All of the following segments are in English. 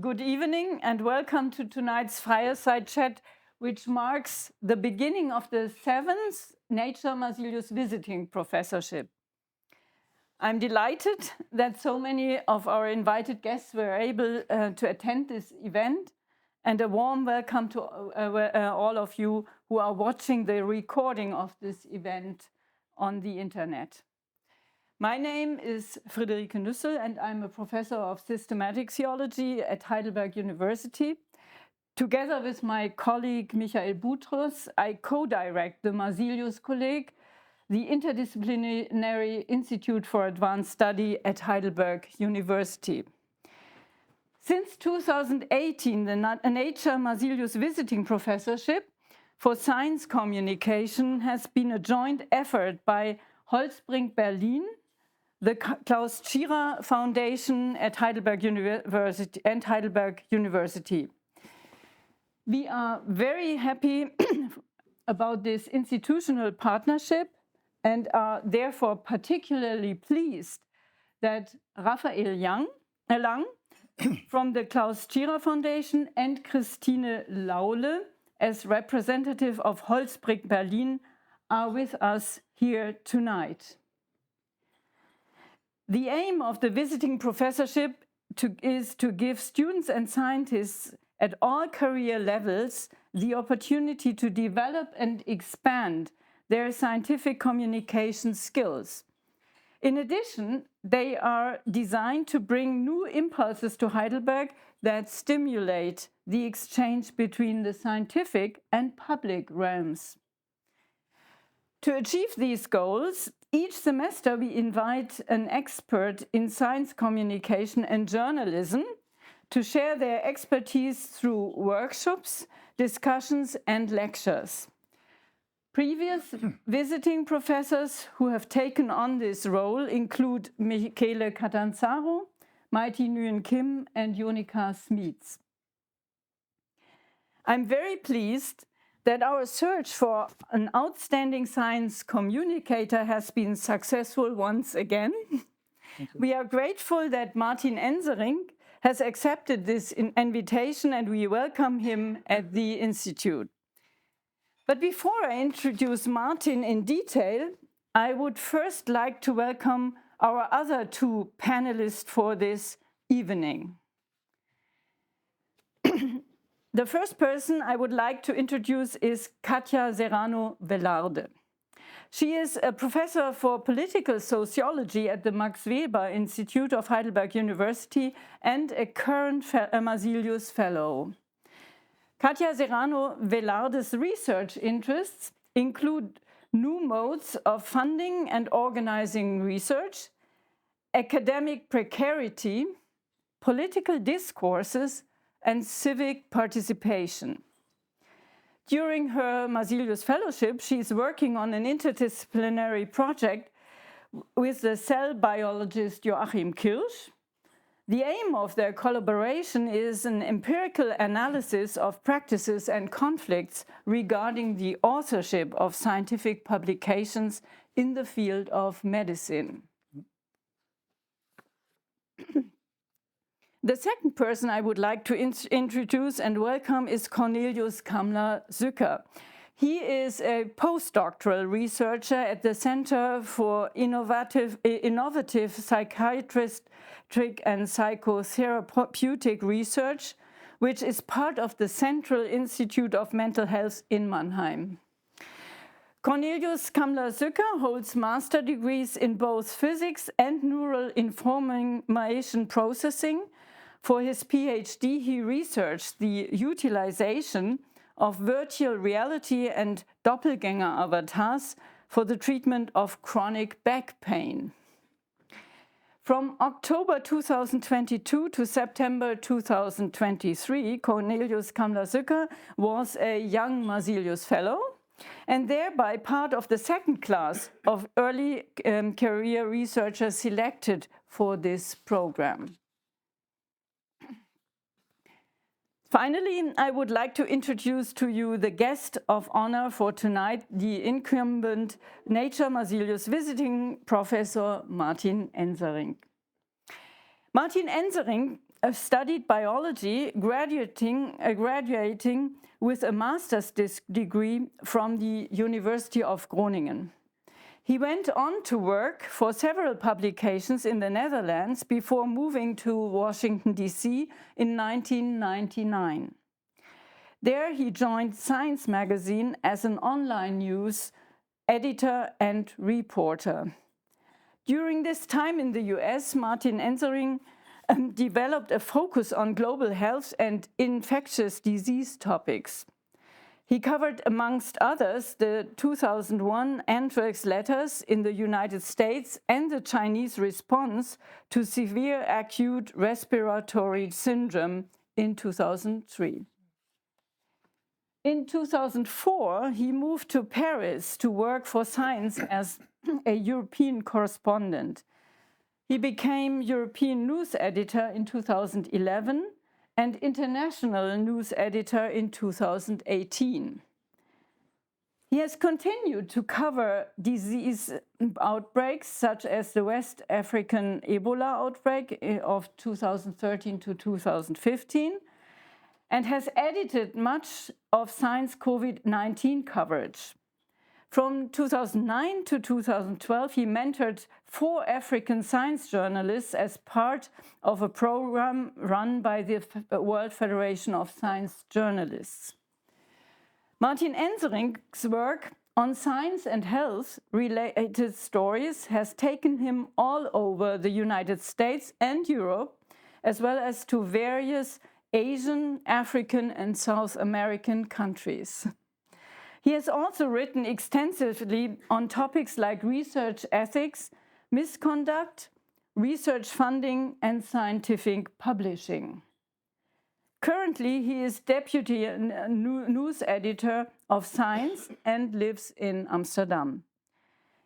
Good evening and welcome to tonight's Fireside chat, which marks the beginning of the 7th Nature Marsilius Visiting Professorship. I'm delighted that so many of our invited guests were able to attend this event, and a warm welcome to all of you who are watching the recording of this event on the internet. My name is Friederike Nüssel and I'm a professor of systematic theology at Heidelberg University. Together with my colleague Michael Boutrous, I co-direct the Marsilius Kolleg, the Interdisciplinary Institute for Advanced Study at Heidelberg University. Since 2018, the Nature Marsilius Visiting Professorship for Science Communication has been a joint effort by Holtzbrinck Berlin, the Klaus Tschira Foundation at Heidelberg University. We are very happy about this institutional partnership and are therefore particularly pleased that Raphael Lang from the Klaus Tschira Foundation and Christine Laule, as representative of Holtzbrinck Berlin, are with us here tonight. The aim of the visiting professorship is to give students and scientists at all career levels the opportunity to develop and expand their scientific communication skills. In addition, they are designed to bring new impulses to Heidelberg that stimulate the exchange between the scientific and public realms. To achieve these goals, each semester we invite an expert in science communication and journalism to share their expertise through workshops, discussions, and lectures. Previous visiting professors who have taken on this role include Michele Catanzaro, Maiti Nguyen Kim, and Jonica Smits. I'm very pleased that our search for an outstanding science communicator has been successful once again. We are grateful that Martin Enserink has accepted this invitation and we welcome him at the Institute. But before I introduce Martin in detail, I would first like to welcome our other two panelists for this evening. The first person I would like to introduce is Kathia Serrano-Velarde. She is a professor for political sociology at the Max Weber Institute of Heidelberg University and a current Marsilius Fellow. Kathia Serrano-Velarde's research interests include new modes of funding and organizing research, academic precarity, political discourses, and civic participation. During her Marsilius Fellowship, she is working on an interdisciplinary project with the cell biologist Joachim Kirsch. The aim of their collaboration is an empirical analysis of practices and conflicts regarding the authorship of scientific publications in the field of medicine. The second person I would like to introduce and welcome is Kornelius Kammler-Sücker. He is a postdoctoral researcher at the Center for Innovative Psychiatric and Psychotherapeutic Research, which is part of the Central Institute of Mental Health in Mannheim. Kornelius Kammler-Sücker holds master degrees in both physics and neural information processing. For his PhD, he researched the utilization of virtual reality and doppelganger avatars for the treatment of chronic back pain. From October 2022 to September 2023, Kornelius Kammler-Sücker was a young Marsilius Fellow and thereby part of the second class of early career researchers selected for this program. Finally, I would like to introduce to you the guest of honor for tonight, the incumbent Nature Marsilius visiting professor Martin Enserink. Martin Enserink studied biology, graduating with a master's degree from the University of Groningen. He went on to work for several publications in the Netherlands before moving to Washington D.C. in 1999. There he joined Science magazine as an online news editor and reporter. During this time in the US, Martin Enserink developed a focus on global health and infectious disease topics. He covered, amongst others, the 2001 anthrax letters in the United States and the Chinese response to severe acute respiratory syndrome in 2003. In 2004, he moved to Paris to work for Science as a European correspondent. He became European news editor in 2011 and international news editor in 2018. He has continued to cover disease outbreaks such as the West African Ebola outbreak of 2013 to 2015 and has edited much of Science COVID-19 coverage. From 2009 to 2012, he mentored 4 African science journalists as part of a program run by the World Federation of Science Journalists. Martin Enserink's work on science and health-related stories has taken him all over the United States and Europe, as well as to various Asian, African, and South American countries. He has also written extensively on topics like research ethics, misconduct, research funding, and scientific publishing. Currently, he is deputy news editor of Science and lives in Amsterdam.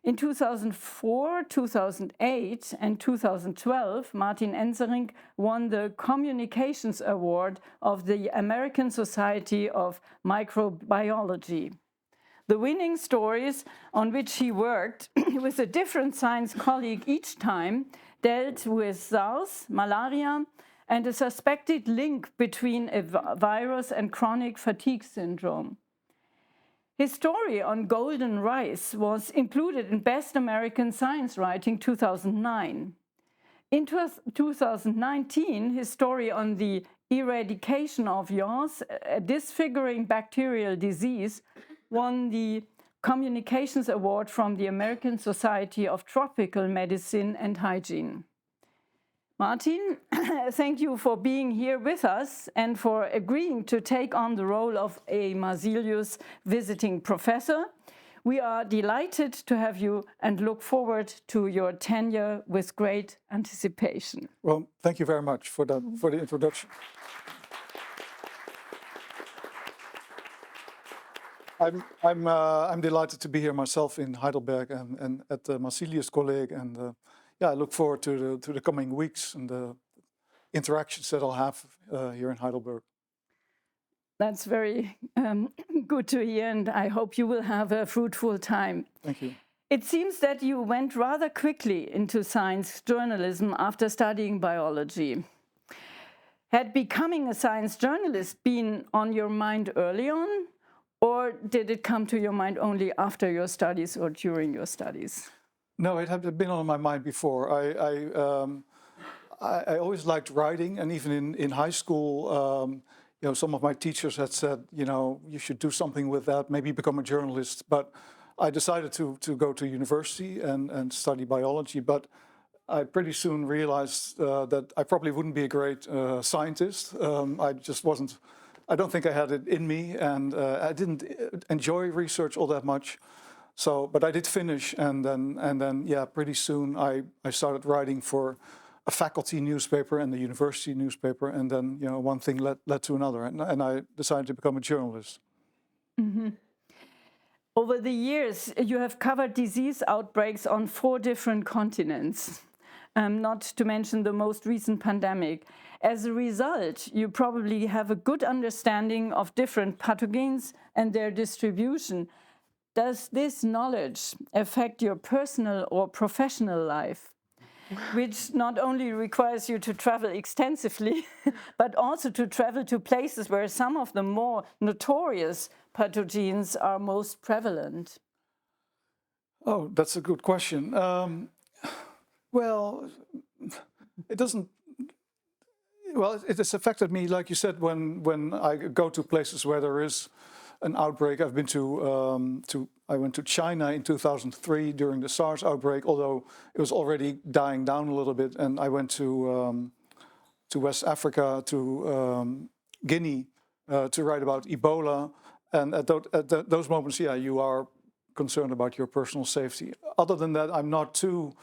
In 2004, 2008, and 2012, Martin Enserink won the Communications Award of the American Society of Microbiology. The winning stories on which he worked with a different science colleague each time dealt with SARS, malaria, and a suspected link between a virus and chronic fatigue syndrome. His story on golden rice was included in Best American Science Writing 2009. In 2019, his story on the eradication of yaws, a disfiguring bacterial disease, won the Communications Award from the American Society of Tropical Medicine and Hygiene. Martin, thank you for being here with us and for agreeing to take on the role of a Marsilius visiting professor. We are delighted to have you and look forward to your tenure with great anticipation. Well, thank you very much for the introduction. I'm delighted to be here myself in Heidelberg and at the Marsilius colleague, and I look forward to the coming weeks and the interactions that I'll have here in Heidelberg. That's very good to hear, and I hope you will have a fruitful time. Thank you. It seems that you went rather quickly into science journalism after studying biology. Had becoming a science journalist been on your mind early on? Or did it come to your mind only after your studies or during your studies? No, it had been on my mind before. I always liked writing, and even in high school, some of my teachers had said, you should do something with that, maybe become a journalist. But I decided to go to university and study biology. But I pretty soon realized that I probably wouldn't be a great scientist. I just wasn't. I don't think I had it in me, and I didn't enjoy research all that much. So, but I did finish, and then, pretty soon I started writing for a faculty newspaper and the university newspaper, and then one thing led to another, and I decided to become a journalist. Mm-hmm. Over the years, you have covered disease outbreaks on 4 different continents, not to mention the most recent pandemic. As a result, you probably have a good understanding of different pathogens and their distribution. Does this knowledge affect your personal or professional life? which not only requires you to travel extensively, but also to travel to places where some of the more notorious pathogens are most prevalent? Oh, that's a good question. Well, it doesn't. Well, it has affected me, like you said, when I go to places where there is an outbreak. I've been I went to China in 2003 during the SARS outbreak, although it was already dying down a little bit. And I went to West Africa, to Guinea, to write about Ebola. And at those moments, yeah, you are concerned about your personal safety. Other than that, I'm not too.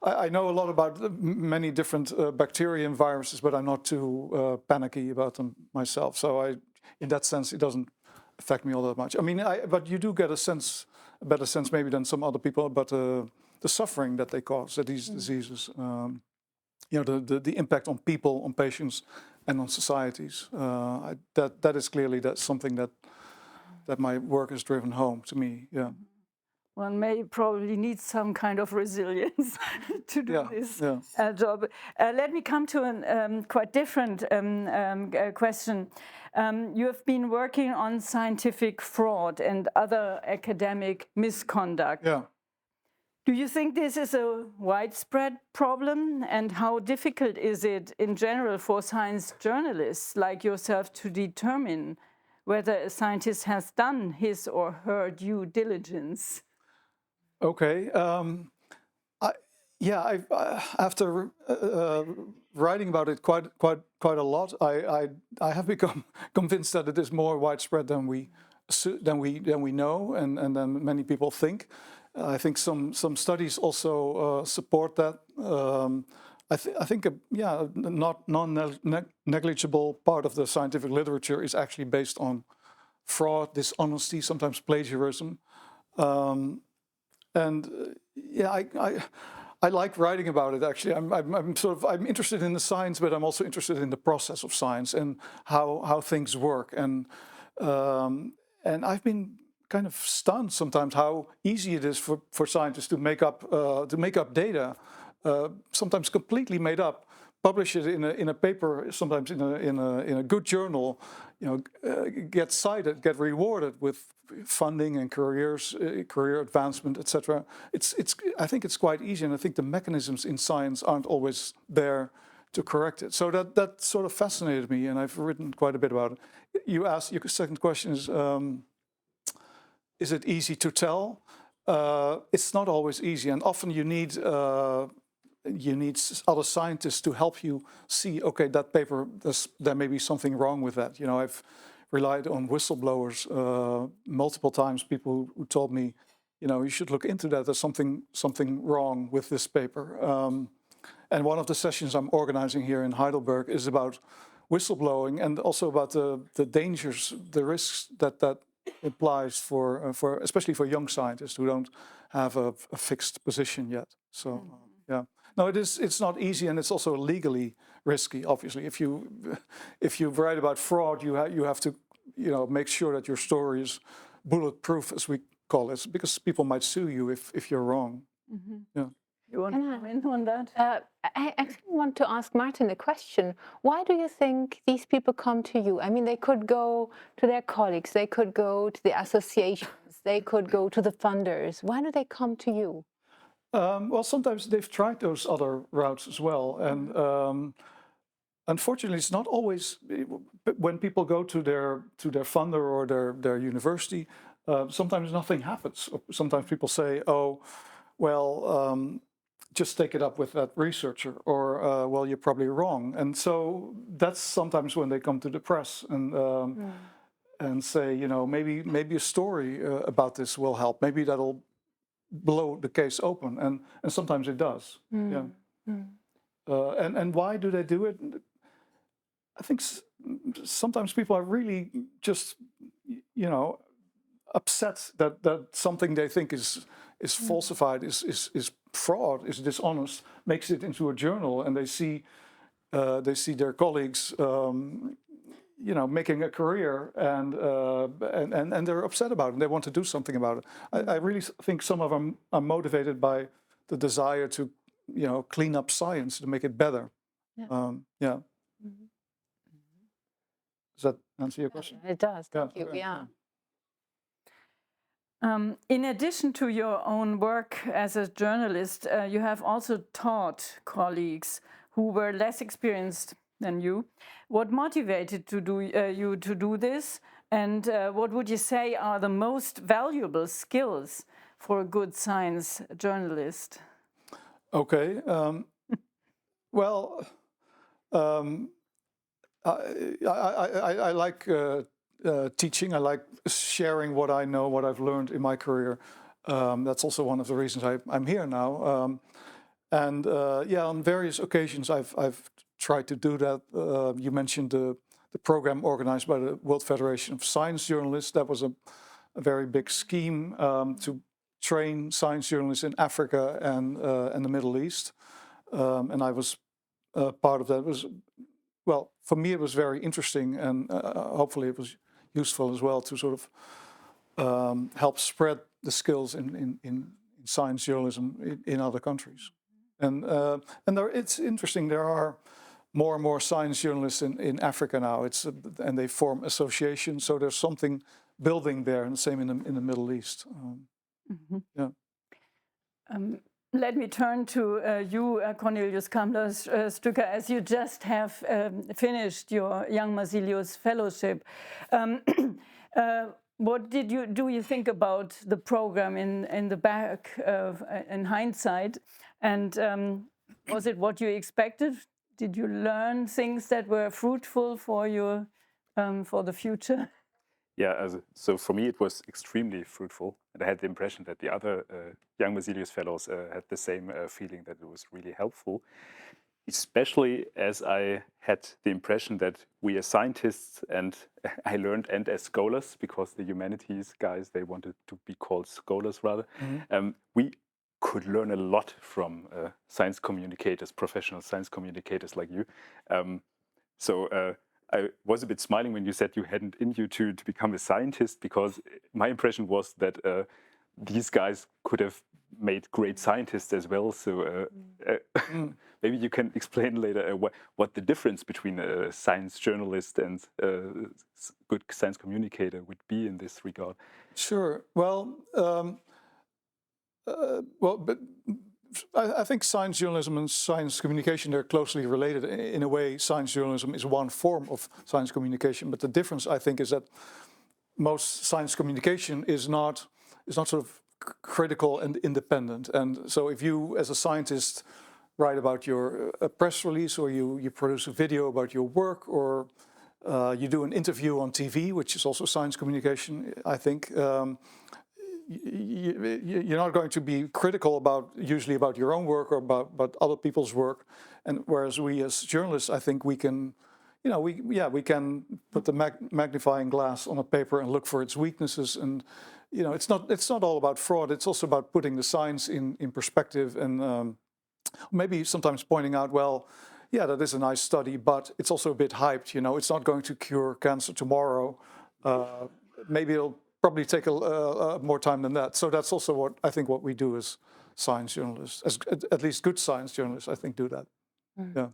I know a lot about many different bacteria and viruses, but I'm not too panicky about them myself. So in that sense, it doesn't affect me all that much. I mean, but you do get a better sense maybe than some other people about the suffering that they cause, that these diseases. You know, the impact on people, on patients, and on societies. That is clearly something that my work has driven home to me. Yeah. One may probably need some kind of resilience to do this job. Let me come to a quite different question. You have been working on scientific fraud and other academic misconduct. Yeah. Do you think this is a widespread problem? And how difficult is it in general for science journalists like yourself to determine whether a scientist has done his or her due diligence? Okay. After writing about it quite a lot, I have become convinced that it is more widespread than we know, and than many people think. I think some studies also support that. I think a non-negligible part of the scientific literature is actually based on fraud, dishonesty, sometimes plagiarism. I like writing about it. Actually, I'm interested in the science, but I'm also interested in the process of science and how things work. And I've been kind of stunned sometimes how easy it is for scientists to make up data, sometimes completely made up, publish it in a paper, sometimes in a good journal, get cited, get rewarded with funding and career advancement, etc. I think it's quite easy, and I think the mechanisms in science aren't always there to correct it. So that sort of fascinated me, and I've written quite a bit about it. Your second question is it easy to tell? It's not always easy, and often you need other scientists to help you see, okay, that paper, there may be something wrong with that. I've relied on whistleblowers multiple times, people who told me, you should look into that, there's something wrong with this paper. And one of the sessions I'm organizing here in Heidelberg is about whistleblowing, and also about the dangers, the risks that implies for especially for young scientists who don't have a fixed position yet. So yeah, no, it's not easy, and it's also legally risky. Obviously, if you write about fraud, you have to make sure that your story is bulletproof, as we call it, because people might sue you if you're wrong. Mm-hmm. Yeah. You want to comment on that? I actually want to ask Martin a question. Why do you think these people come to you? I mean, they could go to their colleagues, they could go to the associations, they could go to the funders. Why do they come to you? Well, sometimes they've tried those other routes as well. And unfortunately, it's not always, when people go to their funder or their university, sometimes nothing happens. Sometimes people say, oh, well, just take it up with that researcher, or well, you're probably wrong. And so that's sometimes when they come to the press and say, maybe a story about this will help. Maybe that'll blow the case open, and sometimes it does. Yeah. And why do they do it? I think sometimes people are really just upset that something they think is falsified, is fraud, is dishonest, makes it into a journal, and they see their colleagues making a career, and they're upset about it, and they want to do something about it. I really think some of them are motivated by the desire to clean up science, to make it better. Yeah. Does that answer your question? It does. Thank you. Okay, Yeah. In addition to your own work as a journalist, you have also taught colleagues who were less experienced than you. What motivated you to do this, and what would you say are the most valuable skills for a good science journalist? Okay. Well, I like teaching. I like sharing what I know, what I've learned in my career. That's also one of the reasons I'm here now. And on various occasions I've tried to do that. You mentioned the program organized by the World Federation of Science Journalists. That was a very big scheme to train science journalists in Africa and the Middle East. And I was part of that. It was, well, for me it was very interesting, and hopefully it was useful as well to sort of help spread the skills in science journalism in other countries. And it's interesting. There are more and more science journalists in Africa now. And they form associations. So there's something building there, and the same in the Middle East. Yeah. Let me turn to you, Kornelius Kammler-Sücker, as you just have finished your Young Marsilius Fellowship. What do you think about the program in the back in hindsight? And was it what you expected? Did you learn things that were fruitful for you for the future? Yeah, so for me it was extremely fruitful, and I had the impression that the other Young Marsilius Fellows had the same feeling, that it was really helpful, especially as I had the impression that we as scientists, and I learned, and as scholars, because the humanities guys, they wanted to be called scholars rather, we could learn a lot from science communicators, professional science communicators like you. I was a bit smiling when you said you hadn't in you to become a scientist, because my impression was that these guys could have made great scientists as well. So maybe you can explain later what the difference between a science journalist and a good science communicator would be in this regard. Sure. Well, but I think science journalism and science communication, they're closely related. In a way, science journalism is one form of science communication, but the difference, I think, is that most science communication is not sort of critical and independent. And so if you, as a scientist, write about your press release, or you produce a video about your work, or you do an interview on TV, which is also science communication, I think, you're not going to be critical usually about your own work or about other people's work. And whereas we as journalists, I think we can, we can put the magnifying glass on a paper and look for its weaknesses. And it's not all about fraud. It's also about putting the science in perspective, and maybe sometimes pointing out, well, yeah, that is a nice study, but it's also a bit hyped. It's not going to cure cancer tomorrow. Maybe it'll probably take more time than that. So that's also what we do as science journalists, at least good science journalists, I think, do that. Yeah.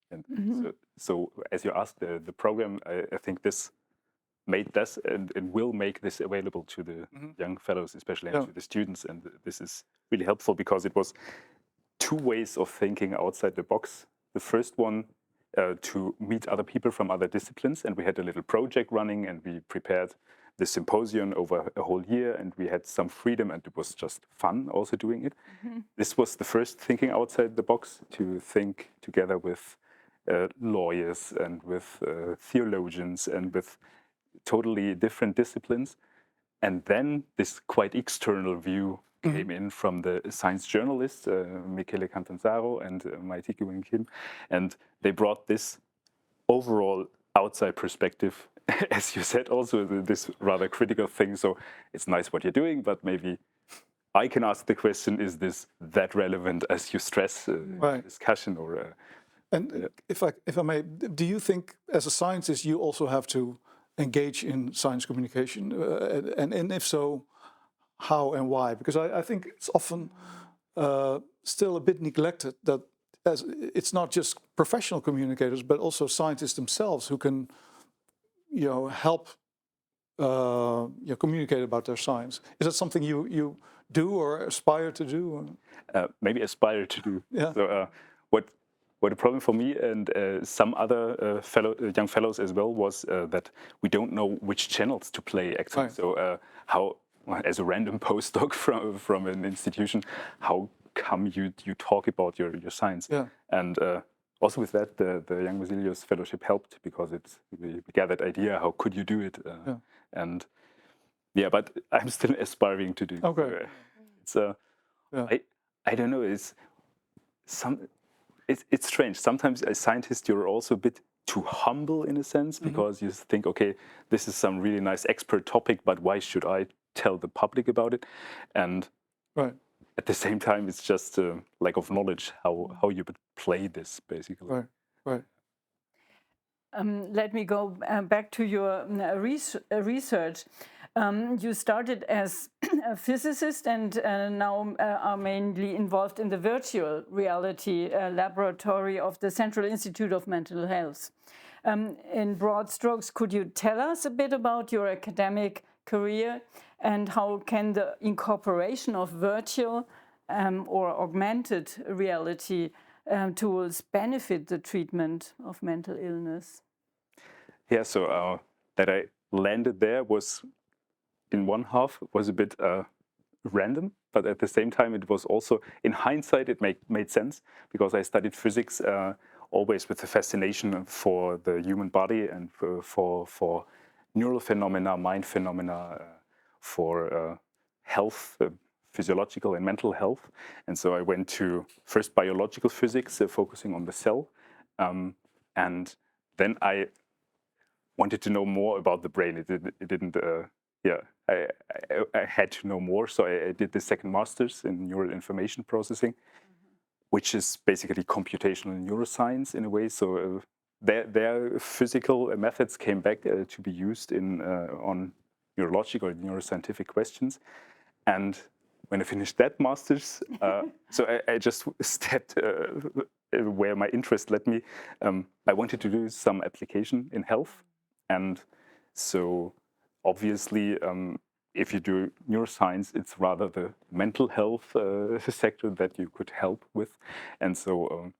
And so as you asked, the program, I think this made this and will make this available to the young fellows, especially, and to the students. And this is really helpful, because it was two ways of thinking outside the box. The first one, to meet other people from other disciplines, and we had a little project running, and we prepared the symposium over a whole year, and we had some freedom, and it was just fun also doing it. This was the first thinking outside the box, to think together with lawyers and with theologians and with totally different disciplines. And then this quite external view came in from the science journalists, Michele Cantanzaro and Maiti Kim, and they brought this overall outside perspective, as you said, also this rather critical thing. So it's nice what you're doing, but maybe I can ask the question: is this that relevant as you stress discussion? Or and if I may, do you think as a scientist you also have to engage in science communication, and if so, how and why? Because I think it's often still a bit neglected, that as it's not just professional communicators, but also scientists themselves who can, help communicate about their science. Is that something you do or aspire to do? Maybe aspire to do. Yeah. So what a problem for me and some other young fellows as well was that we don't know which channels to play actually. Right. So how, as a random postdoc from an institution, how come you talk about your science? Yeah. And also with that, the Young Marsilius Fellowship helped because we got that idea. How could you do it? Yeah. And yeah, but I'm still aspiring to do. Okay. It's Yeah. I don't know. It's strange. Sometimes as scientist, you're also a bit too humble in a sense because you think, okay, this is some really nice expert topic, but why should I tell the public about it? And Right. at the same time, it's just a lack of knowledge how you would play this, basically. Right. Right. Let me go back to your research. You started as a physicist and now are mainly involved in the virtual reality laboratory of the Central Institute of Mental Health. In broad strokes, could you tell us a bit about your academic career and how can the incorporation of virtual or augmented reality tools benefit the treatment of mental illness? Yeah, so that I landed there was, in one half, was a bit random, but at the same time, it was also, in hindsight, it made sense because I studied physics always with a fascination for the human body and for neural phenomena, mind phenomena, for health, physiological and mental health. And so I went to first biological physics, focusing on the cell, and then I wanted to know more about the brain. It didn't. I had to know more, so I did the second master's in neural information processing, which is basically computational neuroscience in a way. So their physical methods came back to be used on neurological or neuroscientific questions. And when I finished that master's, so I just stepped where my interest led me. I wanted to do some application in health. And so obviously, if you do neuroscience, it's rather the mental health sector that you could help with. And so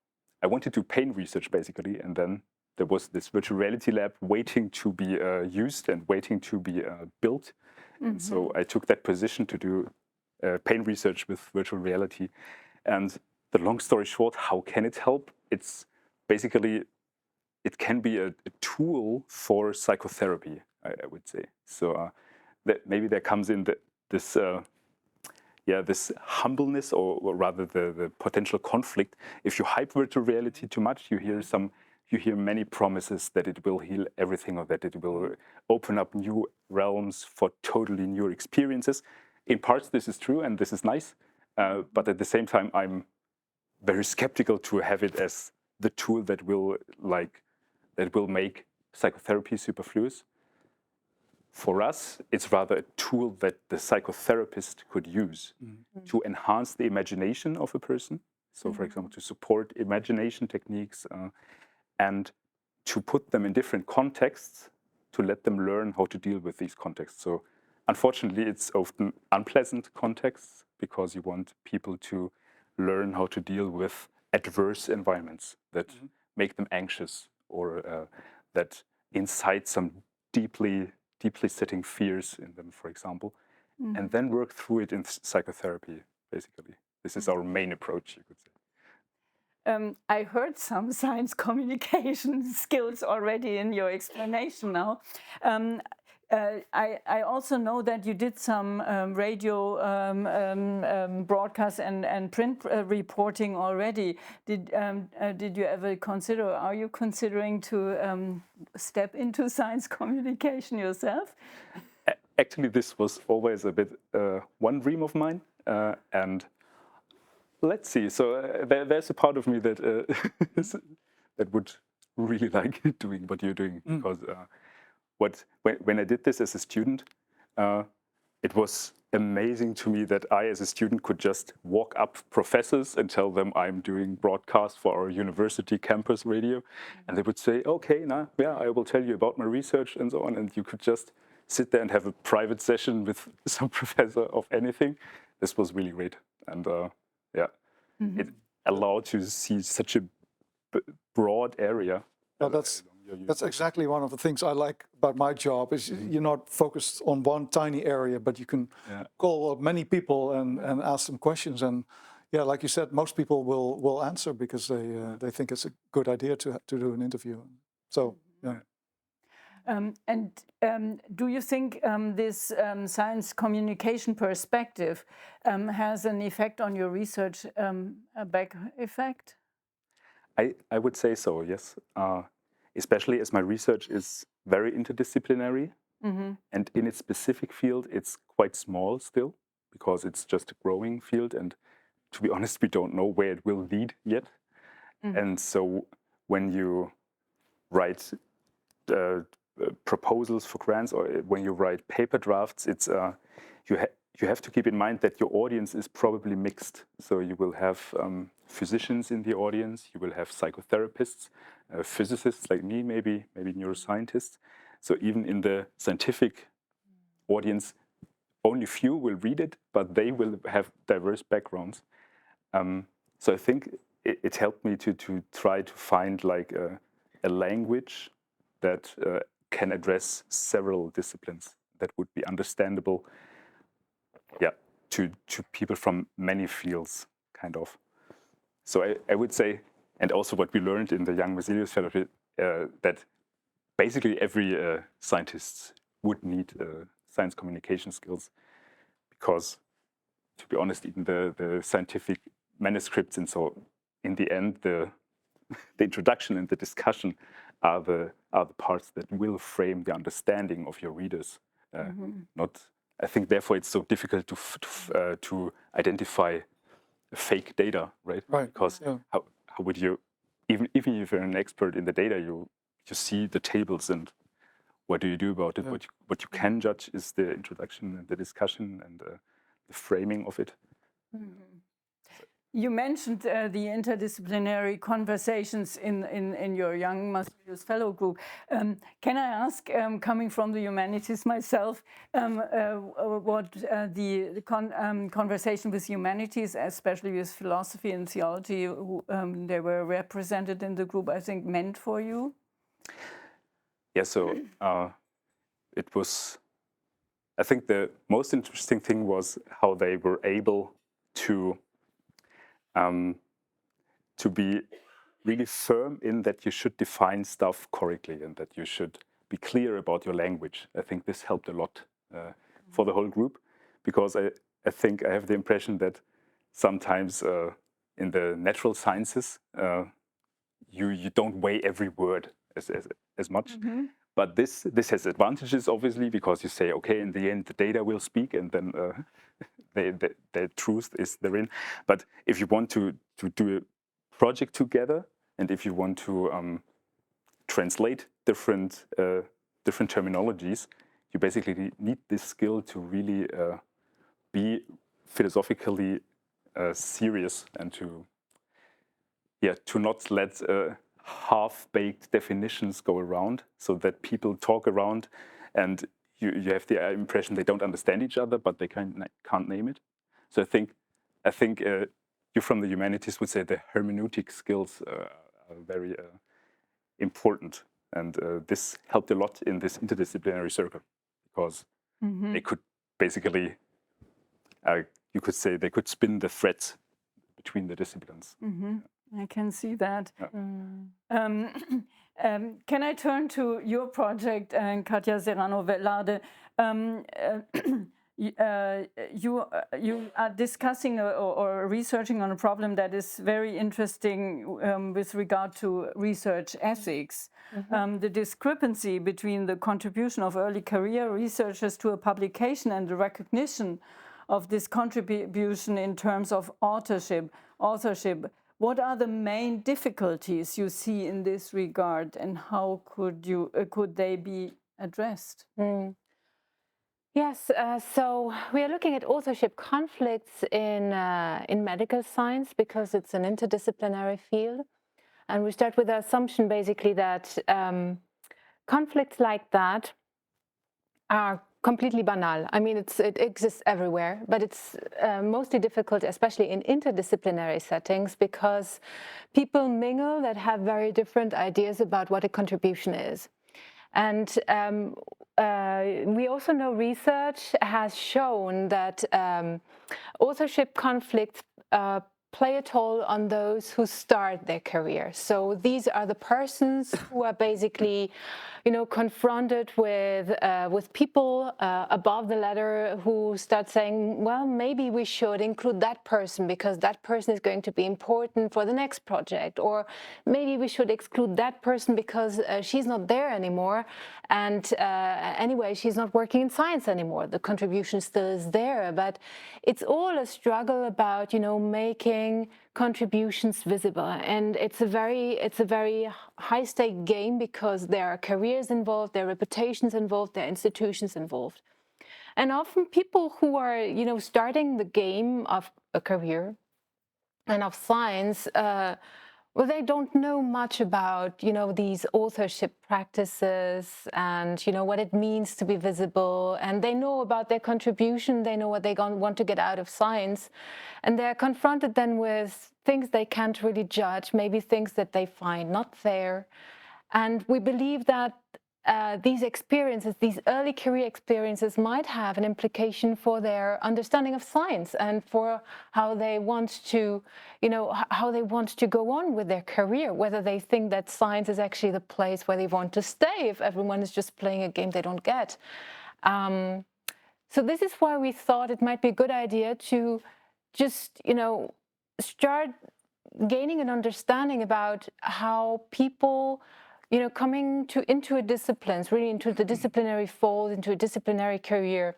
I wanted to do pain research, basically. And then there was this virtual reality lab waiting to be used and waiting to be built. And so I took that position to do pain research with virtual reality. And the long story short, how can it help? It's basically, it can be a tool for psychotherapy, I would say. So that maybe there comes in this humbleness, or rather the potential conflict. If you hype virtual reality too much, you hear many promises that it will heal everything or that it will open up new realms for totally new experiences. In parts, this is true and this is nice, but at the same time, I'm very skeptical to have it as the tool that will make psychotherapy superfluous. For us, it's rather a tool that the psychotherapist could use to enhance the imagination of a person. So, for example, to support imagination techniques and to put them in different contexts to let them learn how to deal with these contexts. So, unfortunately, it's often unpleasant contexts because you want people to learn how to deal with adverse environments that make them anxious or that incite some deeply sitting fears in them, for example, and then work through it in psychotherapy, basically. This is our main approach, you could say. I heard some science communication skills already in your explanation now. I also know that you did some radio broadcast and print reporting already. Did you ever consider, are you considering to step into science communication yourself? Actually, this was always a bit one dream of mine. And let's see. So there's a part of me that that would really like doing what you're doing, because when I did this as a student, it was amazing to me that I, as a student, could just walk up professors and tell them I'm doing broadcast for our university campus radio. And they would say, okay, now, yeah, I will tell you about my research and so on. And you could just sit there and have a private session with some professor of anything. This was really great. And it allowed to see such a broad area. Well, that's exactly one of the things I like about my job is you're not focused on one tiny area, but you can call up many people and ask them questions. And yeah, like you said, most people will answer because they think it's a good idea to do an interview. So yeah. Do you think this science communication perspective has an effect on your research, a back effect? I would say so, yes. Especially as my research is very interdisciplinary, and in its specific field, it's quite small still, because it's just a growing field. And to be honest, we don't know where it will lead yet. And so when you write proposals for grants, or when you write paper drafts, it's you have to keep in mind that your audience is probably mixed. So you will have physicians in the audience, you will have psychotherapists, physicists like me, maybe neuroscientists. So even in the scientific audience, only few will read it, but they will have diverse backgrounds. So I think it helped me to try to find like a language that can address several disciplines that would be understandable, to people from many fields, kind of. So I would say, and also what we learned in the Young Marsilius Fellowship, that basically every scientist would need science communication skills, because, to be honest, even the scientific manuscripts, and so in the end, the introduction and the discussion are the parts that will frame the understanding of your readers. I think therefore it's so difficult to identify fake data, right? Because how would you, even if you're an expert in the data, you see the tables, and what do you do about it? What you can judge is the introduction and the discussion and the framing of it. You mentioned the interdisciplinary conversations in your Young Marsilius Fellow group. Can I ask, coming from the humanities myself, what the conversation with humanities, especially with philosophy and theology, they were represented in the group, I think, meant for you? Yeah, so it was, I think the most interesting thing was how they were able to be really firm in that you should define stuff correctly and that you should be clear about your language. I think this helped a lot for the whole group, because I think I have the impression that sometimes in the natural sciences, you don't weigh every word as much. But this has advantages, obviously, because you say, okay, in the end, the data will speak, and then the truth is therein. But if you want to do a project together, and if you want to translate different terminologies, you basically need this skill to really be philosophically serious, and to not let half-baked definitions go around, so that people talk around and you have the impression they don't understand each other, but they can't name it. So I think you from the humanities would say the hermeneutic skills are very important, and this helped a lot in this interdisciplinary circle, because they could basically, you could say, they could spin the threads between the disciplines. I can see that. Can I turn to your project, Kathia Serrano-Velarde? You are discussing or researching on a problem that is very interesting with regard to research ethics. The discrepancy between the contribution of early career researchers to a publication and the recognition of this contribution in terms of authorship. What are the main difficulties you see in this regard, and how could they be addressed? Yes, so we are looking at authorship conflicts in medical science because it's an interdisciplinary field. And we start with the assumption basically that conflicts like that are completely banal. I mean, it exists everywhere, but it's mostly difficult, especially in interdisciplinary settings, because people mingle that have very different ideas about what a contribution is. And we also know research has shown that authorship conflicts play a toll on those who start their career. So these are the persons who are basically, confronted with people above the ladder who start saying, well, maybe we should include that person because that person is going to be important for the next project, or maybe we should exclude that person because she's not there anymore, and anyway, she's not working in science anymore. The contribution still is there, but it's all a struggle about, making contributions visible, and it's a very high-stake game because there are careers involved, there are reputations involved, there are institutions involved, and often people who are starting the game of a career and of science, well, they don't know much about these authorship practices and what it means to be visible, and they know about their contribution, they know what they want to get out of science, and they're confronted then with things they can't really judge, maybe things that they find not fair. And we believe that these experiences, these early career experiences, might have an implication for their understanding of science and for how they want to, go on with their career, whether they think that science is actually the place where they want to stay if everyone is just playing a game they don't get. So this is why we thought it might be a good idea to just, start gaining an understanding about how people, coming into a discipline, really into the disciplinary fold, into a disciplinary career,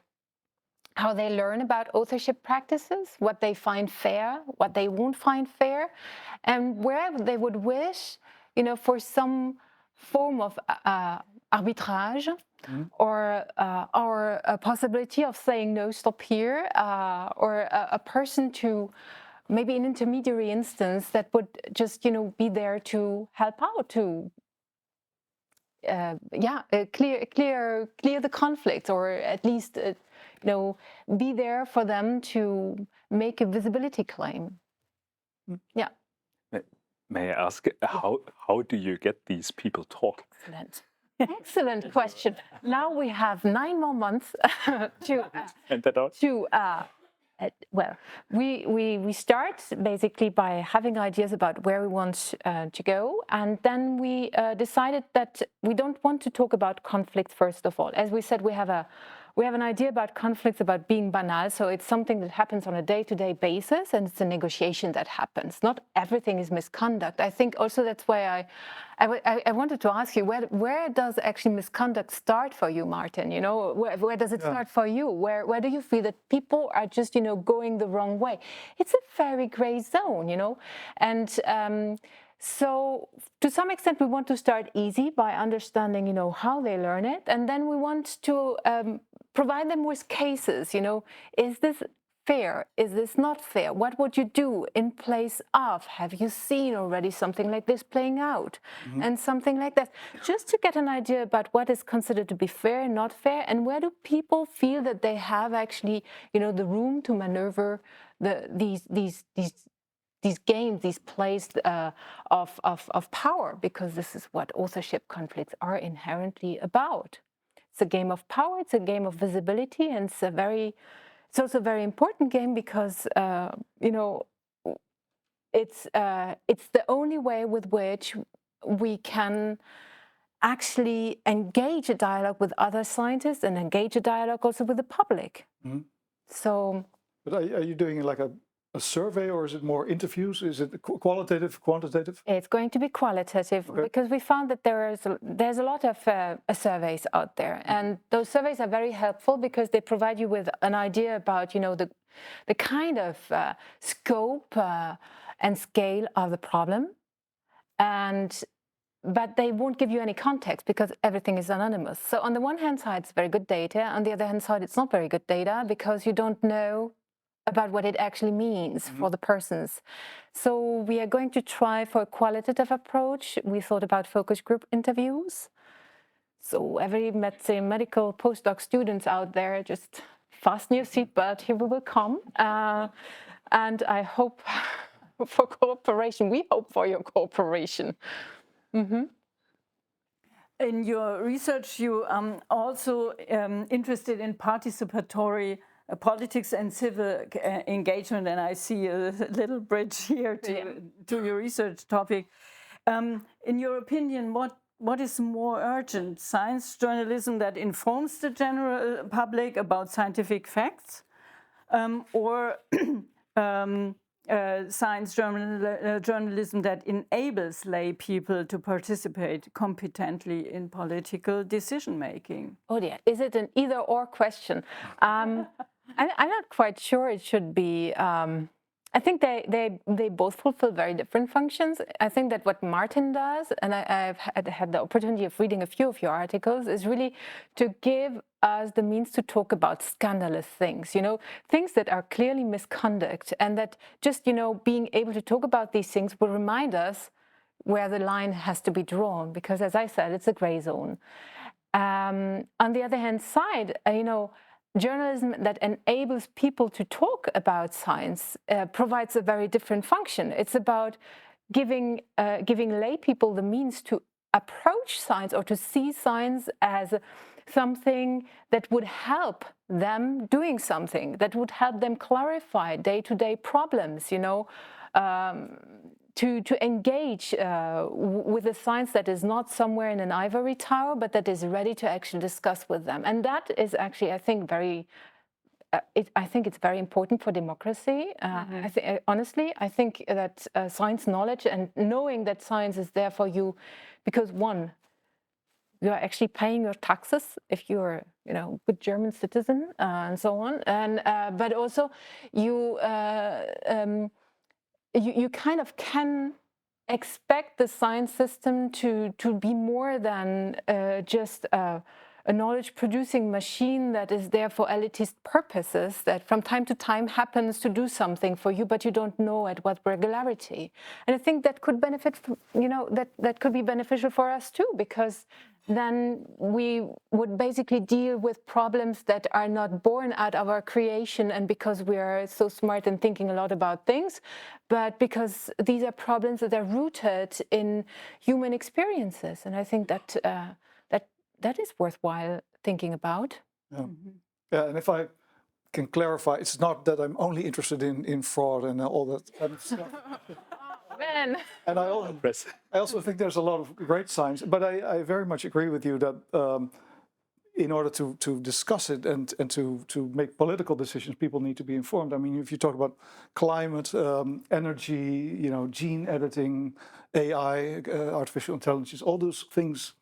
how they learn about authorship practices, what they find fair, what they won't find fair, and where they would wish, for some form of arbitrage, or a possibility of saying no, stop here, or a person to maybe an intermediary instance that would just be there to help out, to clear the conflict, or at least be there for them to make a visibility claim. Yeah. May I ask, how do you get these people talk? Excellent question. Now we have 9 more months well, we start basically by having ideas about where we want to go, and then we decided that we don't want to talk about conflict first of all. As we said, we have an idea about conflicts, about being banal, so it's something that happens on a day-to-day basis, and it's a negotiation that happens. Not everything is misconduct. I think also that's why I wanted to ask you, where does actually misconduct start for you, Martin? Where does it start for you? Where do you feel that people are just going the wrong way? It's a very gray zone, and so to some extent we want to start easy by understanding how they learn it, and then we want to provide them with cases. Is this fair? Is this not fair? What would you do in place of? Have you seen already something like this playing out? And something like that, just to get an idea about what is considered to be fair and not fair, and where do people feel that they have actually the room to maneuver these games, these plays of power, because this is what authorship conflicts are inherently about. It's a game of power, it's a game of visibility, and it's also a very important game because it's the only way with which we can actually engage a dialogue with other scientists and engage a dialogue also with the public. So, but are you doing like a survey, or is it more interviews? Is it qualitative, quantitative? It's going to be qualitative, because we found that there's a lot of surveys out there, and those surveys are very helpful because they provide you with an idea about the kind of scope and scale of the problem, and but they won't give you any context because everything is anonymous. So on the one hand side, it's very good data. On the other hand side, it's not very good data because you don't know about what it actually means for the persons. So we are going to try for a qualitative approach. We thought about focus group interviews. So every, let's say, medical postdoc students out there, just fasten your seatbelt, here we will come. And I hope for cooperation. We hope for your cooperation. In your research, you also interested in participatory politics and civic engagement, and I see a little bridge here to your research topic. In your opinion, what is more urgent? Science journalism that informs the general public about scientific facts, or science journalism that enables lay people to participate competently in political decision making? Oh dear, is it an either-or question? I'm not quite sure it should be. I think they both fulfill very different functions. I think that what Martin does, and I've had the opportunity of reading a few of your articles, is really to give us the means to talk about scandalous things, things that are clearly misconduct, and that just, being able to talk about these things will remind us where the line has to be drawn, because as I said, it's a gray zone. On the other hand side, journalism that enables people to talk about science provides a very different function. It's about giving lay people the means to approach science or to see science as something that would help them doing something, that would help them clarify day-to-day problems, to engage with a science that is not somewhere in an ivory tower, but that is ready to actually discuss with them. And that is actually, I think, I think it's very important for democracy. Honestly, I think that science knowledge and knowing that science is there for you, because one, you are actually paying your taxes if you're, a good German citizen and so on, and but also you kind of can expect the science system to be more than just a knowledge-producing machine that is there for elitist purposes, that from time to time happens to do something for you, but you don't know at what regularity. And I think that could benefit, that could be beneficial for us too, because then we would basically deal with problems that are not born out of our creation and because we are so smart and thinking a lot about things, but because these are problems that are rooted in human experiences. And I think that that is worthwhile thinking about. Yeah, and if I can clarify, it's not that I'm only interested in fraud and all that kind of stuff. Man. And I also think there's a lot of great science, but I very much agree with you that in order to discuss it and to make political decisions, people need to be informed. I mean, if you talk about climate, energy, gene editing, AI, artificial intelligence, all those things,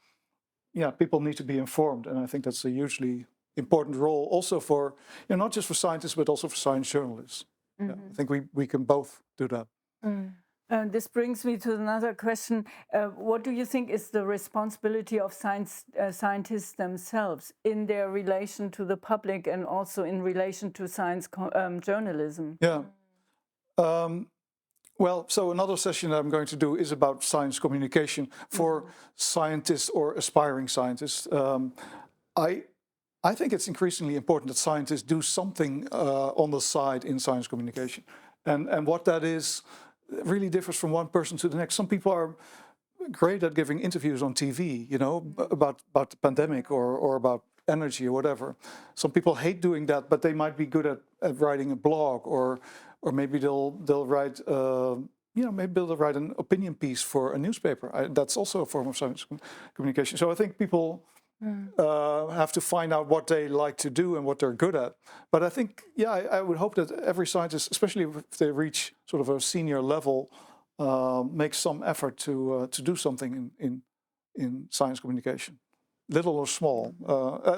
people need to be informed. And I think that's a hugely important role also for, not just for scientists, but also for science journalists. I think we can both do that. This brings me to another question. What do you think is the responsibility of scientists themselves in their relation to the public and also in relation to science journalism? Yeah. Well, so another session that I'm going to do is about science communication for scientists or aspiring scientists. I think it's increasingly important that scientists do something on the side in science communication. And what that is really differs from one person to the next. Some people are great at giving interviews on TV, about the pandemic or about energy or whatever. Some people hate doing that, but they might be good at writing a blog or maybe they'll write maybe they'll write an opinion piece for a newspaper. That's also a form of science communication. So I think people have to find out what they like to do and what they're good at. But I think, I would hope that every scientist, especially if they reach sort of a senior level, makes some effort to do something in science communication, little or small,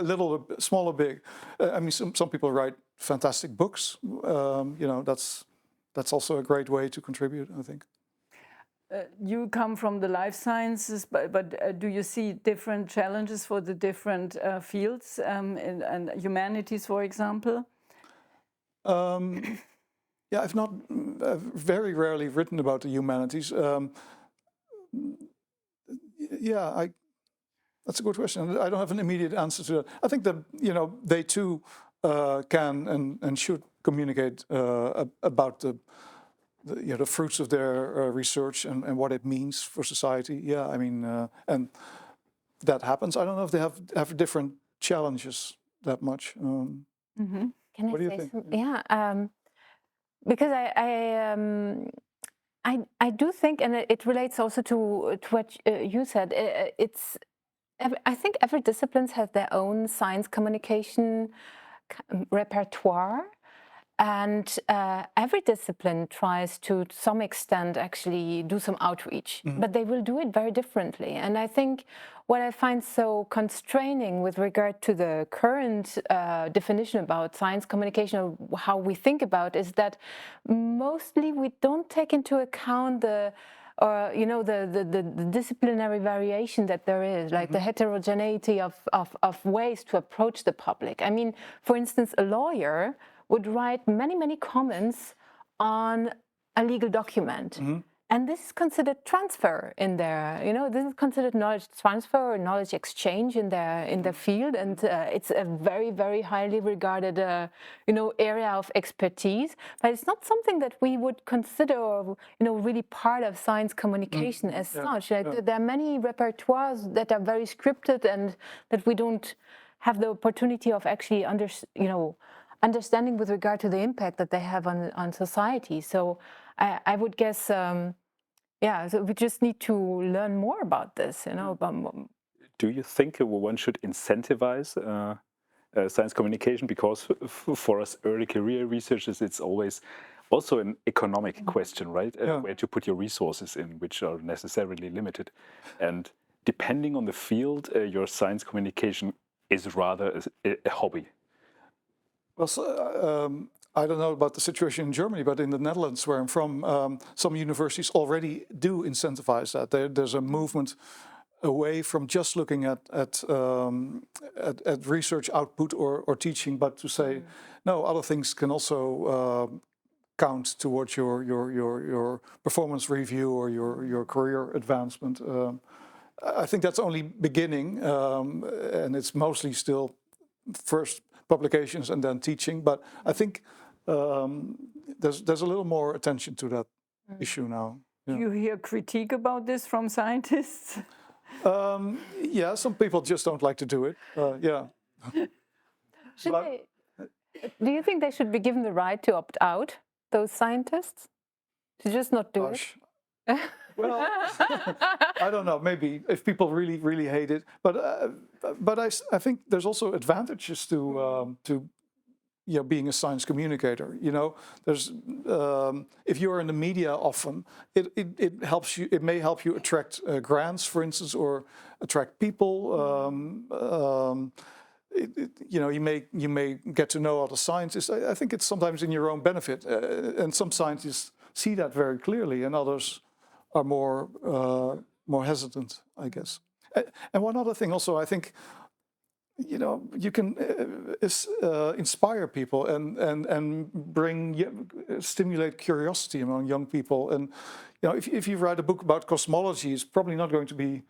little or small or big. I mean, some people write fantastic books. That's also a great way to contribute, I think. you come from the life sciences, but do you see different challenges for the different fields and humanities, for example? Yeah, I've not very rarely written about the humanities. Yeah, that's a good question. I don't have an immediate answer to that. I think that they too can and should communicate about the fruits of their research and what it means for society. Yeah, I mean, and that happens. I don't know if they have different challenges that much. Can what do you say think? something? Yeah, because I do think, and it relates also to what you said. I think every discipline has their own science communication repertoire. And every discipline tries to some extent actually do some outreach, but they will do it very differently. And I think what I find so constraining with regard to the current definition about science communication, or how we think about, is that mostly we don't take into account the disciplinary variation that there is, like the heterogeneity of ways to approach the public. I mean, for instance, a lawyer would write many comments on a legal document. And this is considered transfer in their, this is considered knowledge transfer or knowledge exchange in their field. And it's a very highly regarded, area of expertise. But it's not something that we would consider, really part of science communication as such. Like, there are many repertoires that are very scripted and that we don't have the opportunity of actually understanding with regard to the impact that they have on society. So I would guess, so we just need to learn more about this, Do you think one should incentivize science communication? Because for us early career researchers, it's always also an economic question, right? Where to put your resources in, which are necessarily limited. And depending on the field, your science communication is rather a hobby. Well, I don't know about the situation in Germany, but in the Netherlands, where I'm from, some universities already do incentivize that. There's a movement away from just looking at research output or teaching, but to say, no, other things can also count towards your performance review or your career advancement. I think that's only beginning, and it's mostly still first publications and then teaching, but I think there's a little more attention to that issue now. Do you hear critique about this from scientists? Yeah, some people just don't like to do it. Yeah. Do you think they should be given the right to opt out, those scientists, to just not do it? Well, I don't know. Maybe if people really hate it, but I think there's also advantages to being a science communicator. There's if you're in the media often, it helps you. It may help you attract grants, for instance, or attract people. You may get to know other scientists. I think it's sometimes in your own benefit, and some scientists see that very clearly, and others are more hesitant, I guess. And one other thing also, I think, you can inspire people and stimulate curiosity among young people. And if you write a book about cosmology, it's probably not going to be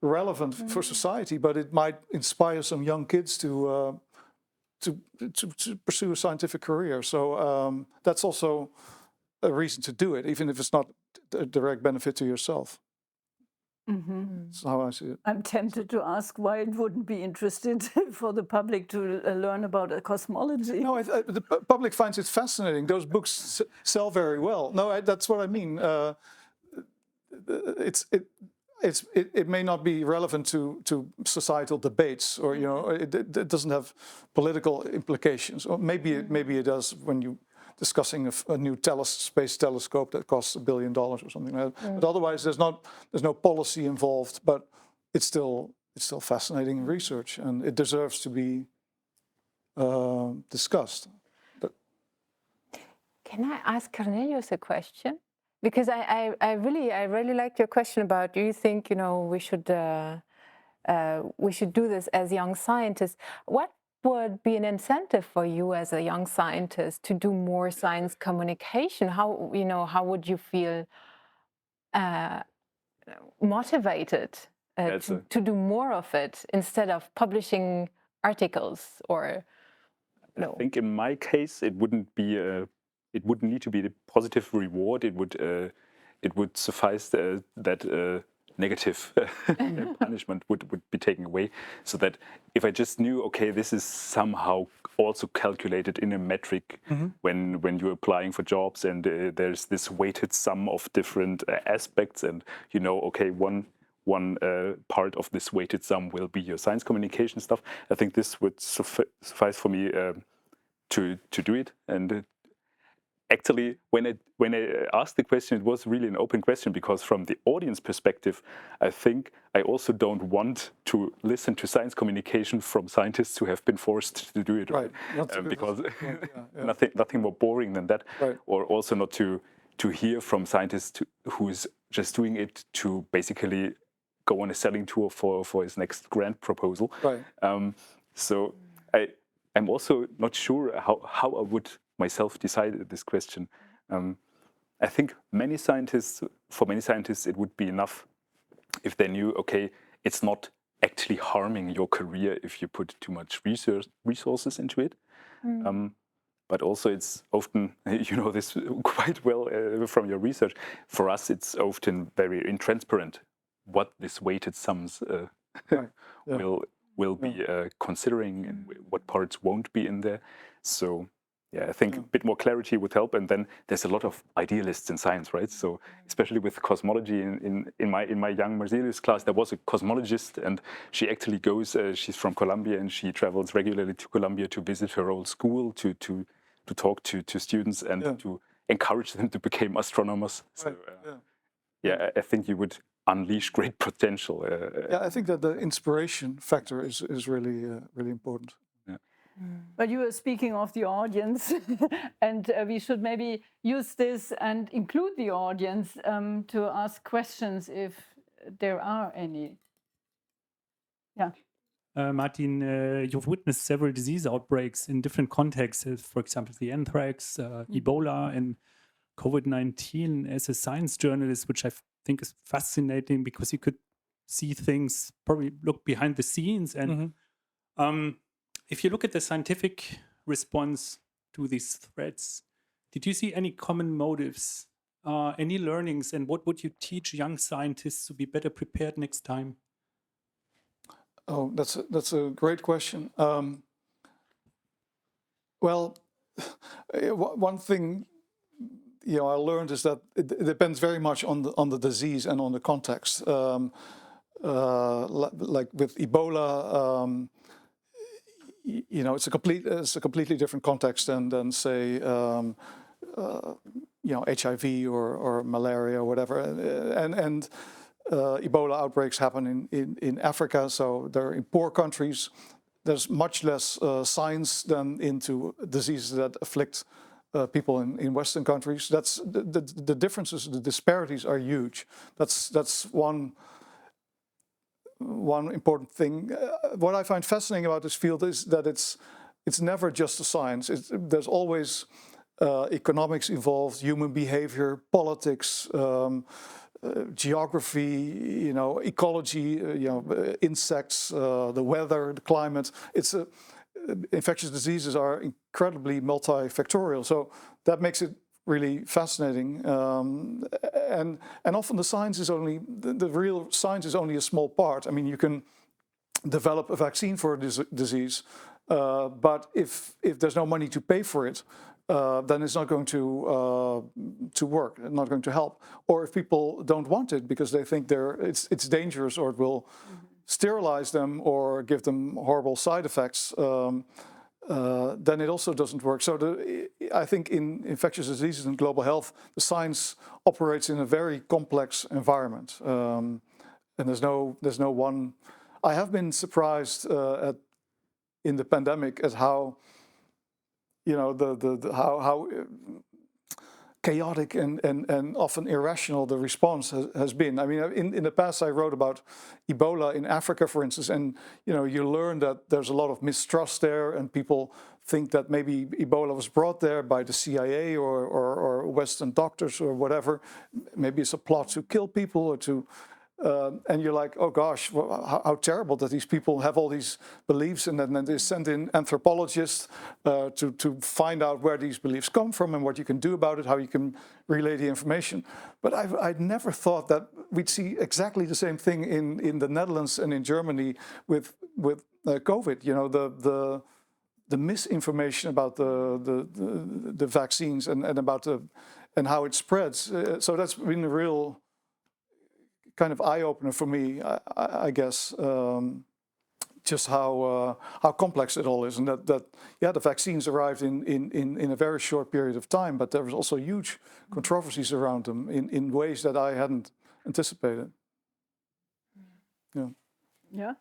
relevant for society, but it might inspire some young kids to pursue a scientific career. So that's also a reason to do it, even if it's not a direct benefit to yourself. That's how I see it. I'm tempted to ask why it wouldn't be interested for the public to learn about cosmology. No, the public finds it fascinating. Those books sell very well. No, that's what I mean. It may not be relevant to societal debates, or it doesn't have political implications. Or maybe it does when you discussing a new space telescope that costs $1 billion or something like that. But otherwise, there's no policy involved. But it's still fascinating research, and it deserves to be discussed. But can I ask Kornelius a question? Because I really liked your question about, do you think, you know, we should do this as young scientists? What would be an incentive for you as a young scientist to do more science communication? How, you know, how would you feel motivated to do more of it instead of publishing articles or no? I think in my case it wouldn't need to be the positive reward. It would suffice that negative punishment would be taken away, so that if I just knew, okay, this is somehow also calculated in a metric when you're applying for jobs, and there's this weighted sum of different aspects, and you know, okay, one part of this weighted sum will be your science communication stuff. I think this would suffice for me to do it. And actually, when I asked the question, it was really an open question, because from the audience perspective, I think I also don't want to listen to science communication from scientists who have been forced to do it, right? Because nothing more boring than that, right. Or also not to hear from scientists who's just doing it to basically go on a selling tour for his next grant proposal. Right. So I'm also not sure how I would myself decide this question. I think for many scientists, it would be enough if they knew, okay, it's not actually harming your career if you put too much resources into it. But also it's often, you know this quite well from your research, for us it's often very intransparent what this weighted sums will be considering, and what parts won't be in there. So yeah, I think a bit more clarity would help. And then there's a lot of idealists in science, right? So especially with cosmology, in my young Marsilius class, there was a cosmologist, and she actually goes. She's from Columbia, and she travels regularly to Columbia to visit her old school, to talk to students, and to encourage them to become astronomers. So I think you would unleash great potential. I think that the inspiration factor is really important. But you were speaking of the audience, and we should maybe use this and include the audience to ask questions if there are any. Yeah. Martin, you've witnessed several disease outbreaks in different contexts, for example, the anthrax, Ebola, and COVID-19 as a science journalist, which I think is fascinating because you could see things, probably look behind the scenes. And if you look at the scientific response to these threats, did you see any common motives, any learnings, and what would you teach young scientists to be better prepared next time? Oh, that's a great question. Well, one thing I learned is that it depends very much on the disease and on the context. Like with Ebola, it's a completely different context than say HIV or malaria or whatever, and Ebola outbreaks happen in Africa, so they're in poor countries. There's much less science than into diseases that afflict people in Western countries. That's the differences, the disparities are huge. That's one important thing. What I find fascinating about this field is that it's never just a science. There's always economics involved, human behavior, politics, geography, ecology, insects, the weather, the climate. Infectious diseases are incredibly multifactorial, so that makes it really fascinating. And often the science is only the real science is only a small part. I mean, you can develop a vaccine for a disease, but if there's no money to pay for it, then it's not going to work, not going to help. Or if people don't want it because they think it's dangerous, or it will sterilize them or give them horrible side effects, then it also doesn't work. So I think in infectious diseases and global health, the science operates in a very complex environment, and there's no one. I have been surprised in the pandemic at how how chaotic and often irrational the response has been. I mean, in the past I wrote about Ebola in Africa, for instance, and you learn that there's a lot of mistrust there, and people think that maybe Ebola was brought there by the CIA or Western doctors or whatever. Maybe it's a plot to kill people or to... and you're like, oh gosh, how terrible that these people have all these beliefs, and then they send in anthropologists to find out where these beliefs come from and what you can do about it, how you can relay the information. But I'd never thought that we'd see exactly the same thing in the Netherlands and in Germany with COVID. The misinformation about the vaccines and about and how it spreads. So that's been a real kind of eye-opener for me, I guess, just how complex it all is, and that the vaccines arrived in a very short period of time, but there was also huge controversies around them in ways that I hadn't anticipated. Yeah. Yeah.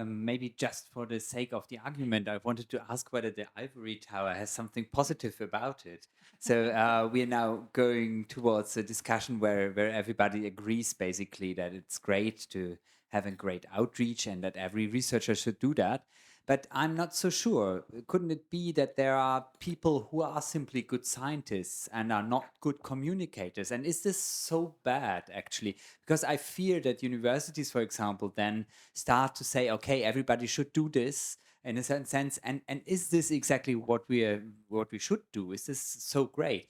Maybe just for the sake of the argument, I wanted to ask whether the ivory tower has something positive about it. So we are now going towards a discussion where everybody agrees basically that it's great to have a great outreach and that every researcher should do that. But I'm not so sure. Couldn't it be that there are people who are simply good scientists and are not good communicators? And is this so bad, actually? Because I fear that universities, for example, then start to say, okay, everybody should do this in a certain sense. And is this exactly what we should do? Is this so great?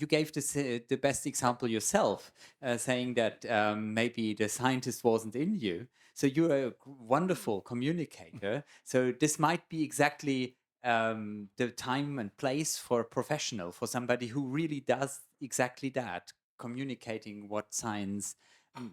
You gave this, the best example yourself, saying that maybe the scientist wasn't in you. So you're a wonderful communicator. So this might be exactly the time and place for a professional, for somebody who really does exactly that, communicating what science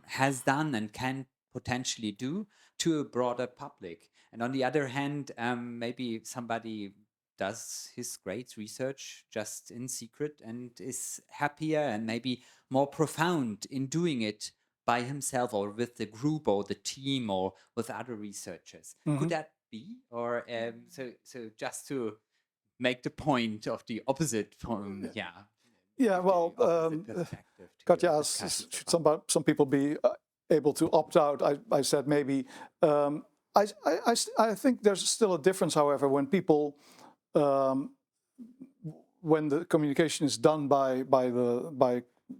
has done and can potentially do to a broader public. And on the other hand, maybe somebody does his great research just in secret and is happier and maybe more profound in doing it by himself or with the group or the team or with other researchers. Mm-hmm. Could that be? Or so just to make the point of the opposite from, Yeah, well, Kathia asked, should some people be able to opt out? I said maybe. I think there's still a difference, however, when people, when the communication is done by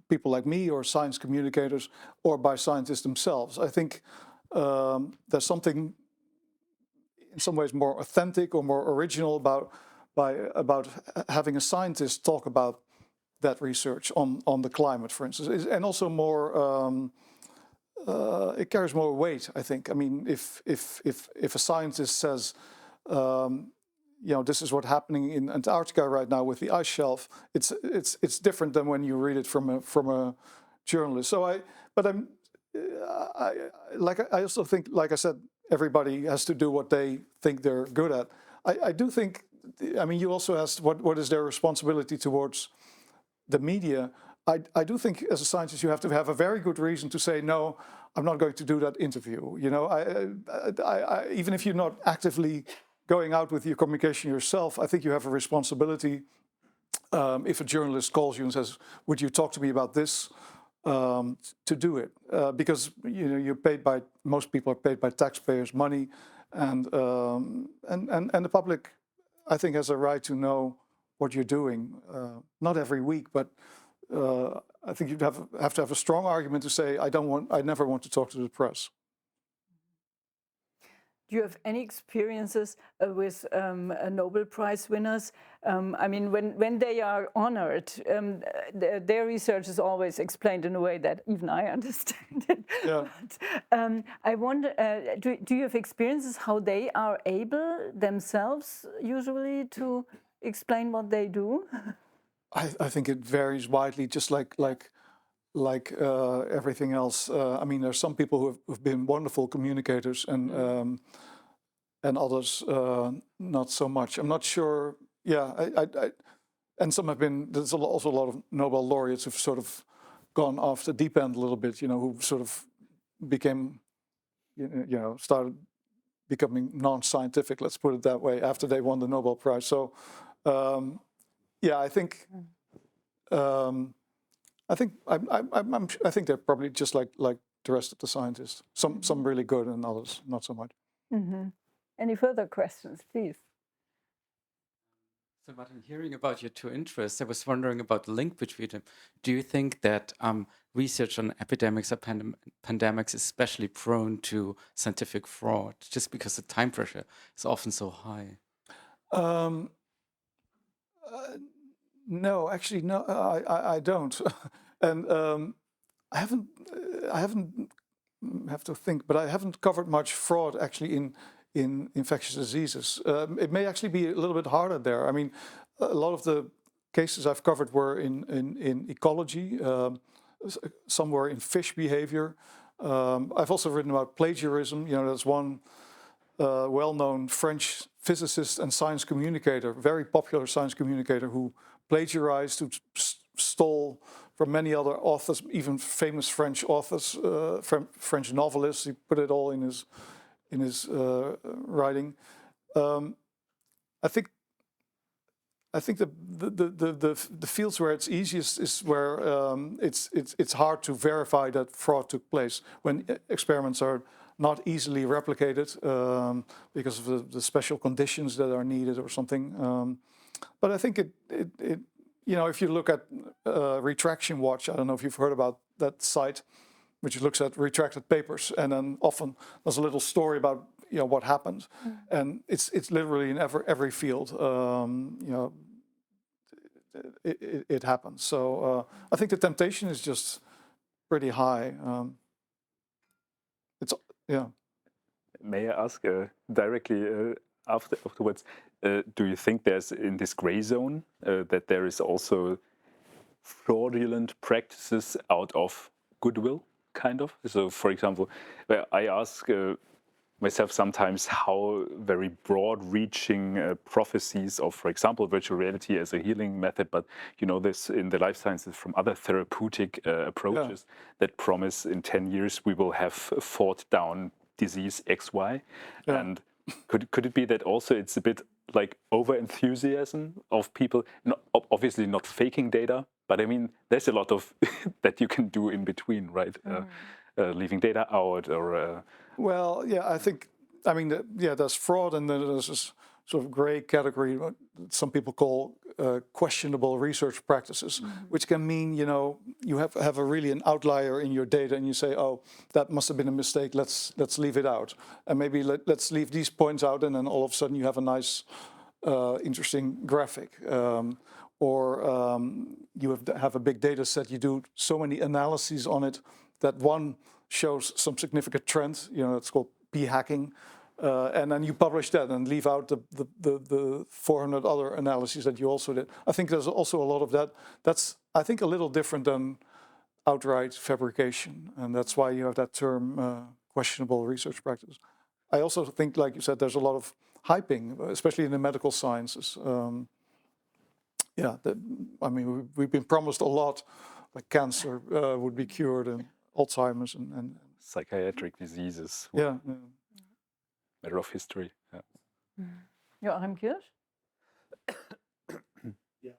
people like me or science communicators or by scientists themselves. I think there's something in some ways more authentic or more original about having a scientist talk about that research on the climate, for instance, and also more. It carries more weight, I think. I mean, if a scientist says, this is what's happening in Antarctica right now with the ice shelf, it's different than when you read it from a journalist. So I also think, like I said, everybody has to do what they think they're good at. I do think. I mean, you also asked what is their responsibility towards the media. I do think as a scientist you have to have a very good reason to say, no, I'm not going to do that interview. Even if you're not actively going out with your communication yourself, I think you have a responsibility. If a journalist calls you and says, would you talk to me about this, to do it. Because you're paid by, most people are paid by taxpayers' money, and the public, I think, has a right to know what you're doing. Not every week, but I think you'd have to have a strong argument to say, I never want to talk to the press. Do you have any experiences with Nobel Prize winners? I mean, when they are honored, their research is always explained in a way that even I understand it. Yeah. But, I wonder, do you have experiences how they are able themselves usually to explain what they do? I think it varies widely, just like everything else. I mean, there's some people who've been wonderful communicators, and others not so much. I'm not sure. Yeah, and some have been. There's also a lot of Nobel laureates who've sort of gone off the deep end a little bit. Who sort of became, started becoming non-scientific. Let's put it that way after they won the Nobel Prize. So Yeah, I think I think they're probably just like the rest of the scientists. Some really good and others not so much. Any further questions, please? So Martin, hearing about your two interests, I was wondering about the link between them. Do you think that research on epidemics or pandemics is especially prone to scientific fraud, just because the time pressure is often so high? No, actually, no, I don't, and I haven't have to think, but I haven't covered much fraud actually in infectious diseases. It may actually be a little bit harder there. I mean, a lot of the cases I've covered were in ecology, some were in fish behavior. I've also written about plagiarism. You know, there's one well-known French physicist and science communicator, very popular science communicator, who plagiarized, who stole from many other authors, even famous French authors, French novelists. He put it all in his writing. I think the fields where it's easiest is where it's hard to verify that fraud took place, when experiments are not easily replicated because of the special conditions that are needed or something. But I think it you know, if you look at Retraction Watch, I don't know if you've heard about that site, which looks at retracted papers, and then often there's a little story about, you know, what happened, and it's literally in every field. You know, it happens. So I think the temptation is just pretty high. Yeah. May I ask directly afterwards? Do you think there's in this gray zone that there is also fraudulent practices out of goodwill, kind of? So, for example, I ask myself sometimes how very broad-reaching prophecies of, for example, virtual reality as a healing method, but you know this in the life sciences from other therapeutic approaches that promise in 10 years we will have fought down disease XY. And could it be that also it's a bit like over-enthusiasm of people, obviously not faking data, but I mean, there's a lot of that you can do in between, right? Leaving data out or... Well, yeah, I think, I mean, yeah, there's fraud, and then there's this sort of gray category, what some people call questionable research practices, which can mean, you know, you have an outlier in your data, and you say, oh, that must have been a mistake, let's leave it out. And maybe let's leave these points out, and then all of a sudden you have a nice, interesting graphic. Or you have a big data set, you do so many analyses on it that one shows some significant trend, you know, it's called p-hacking, and then you publish that and leave out the 400 other analyses that you also did. I think there's also a lot of that. That's, I think, a little different than outright fabrication, and that's why you have that term questionable research practice. I also think, like you said, there's a lot of hyping, especially in the medical sciences. Yeah, I mean, we've been promised a lot, like cancer would be cured, and Alzheimer's and psychiatric diseases. Yeah. Matter of history. Yeah. Joachim Kirsch? Yeah,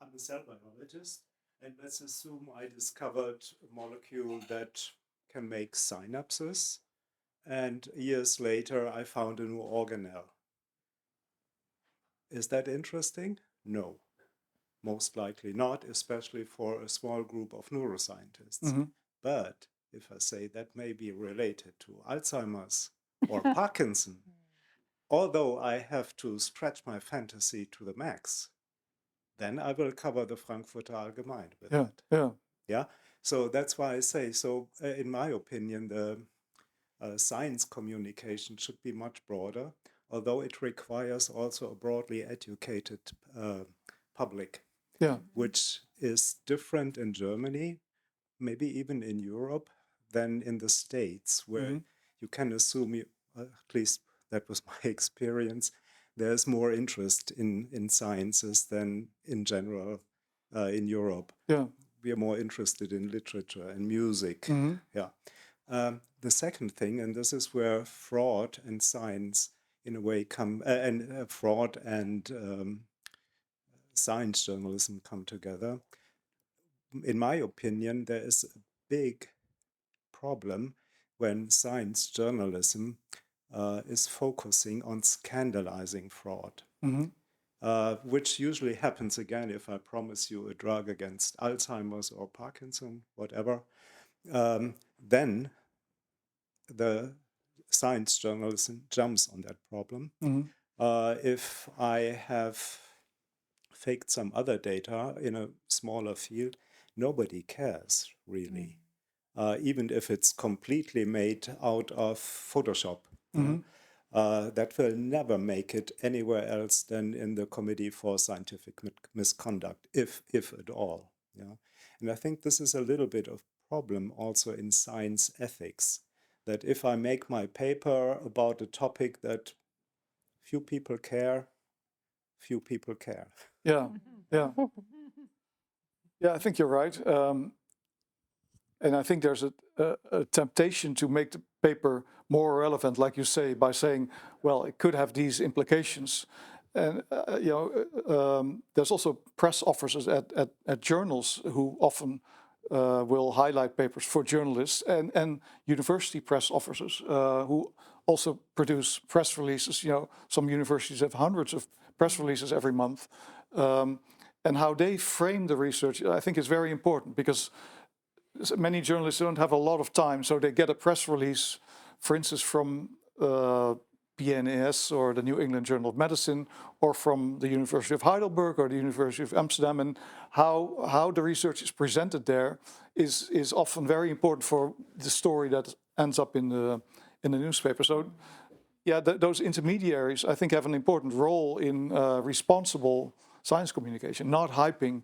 I'm a cell biologist, and let's assume I discovered a molecule that can make synapses, and years later I found a new organelle. Is that interesting? No. Most likely not, especially for a small group of neuroscientists. But if I say that may be related to Alzheimer's or Parkinson, although I have to stretch my fantasy to the max, then I will cover the Frankfurter Allgemein with that. Yeah. So that's why I say, so in my opinion, the science communication should be much broader, although it requires also a broadly educated public. Yeah. Which is different in Germany, maybe even in Europe, than in the States, where you can assume, at least that was my experience, there's more interest in sciences than in general in Europe. Yeah. We are more interested in literature and music. Yeah. The second thing, and this is where fraud and science in a way come, and fraud and science journalism come together. In my opinion, there is a big problem when science journalism is focusing on scandalizing fraud, which usually happens again if I promise you a drug against Alzheimer's or Parkinson, whatever. Then the science journalism jumps on that problem. If I have faked some other data in a smaller field, nobody cares really, even if it's completely made out of Photoshop. That will never make it anywhere else than in the Committee for Scientific Misconduct, if at all. Yeah, and I think this is a little bit of problem also in science ethics, that if I make my paper about a topic that few people care, few people care. Yeah, yeah. Yeah, I think you're right. And I think there's a temptation to make the paper more relevant, like you say, by saying, well, it could have these implications. And, there's also press officers at journals who often will highlight papers for journalists, and university press officers who also produce press releases. Some universities have hundreds of press releases every month. And how they frame the research, I think, is very important, because many journalists don't have a lot of time, so they get a press release, for instance, from PNAS or the New England Journal of Medicine, or from the University of Heidelberg or the University of Amsterdam, and how the research is presented there is often very important for the story that ends up in the newspaper. So, yeah, those intermediaries, I think, have an important role in responsible science communication, not hyping.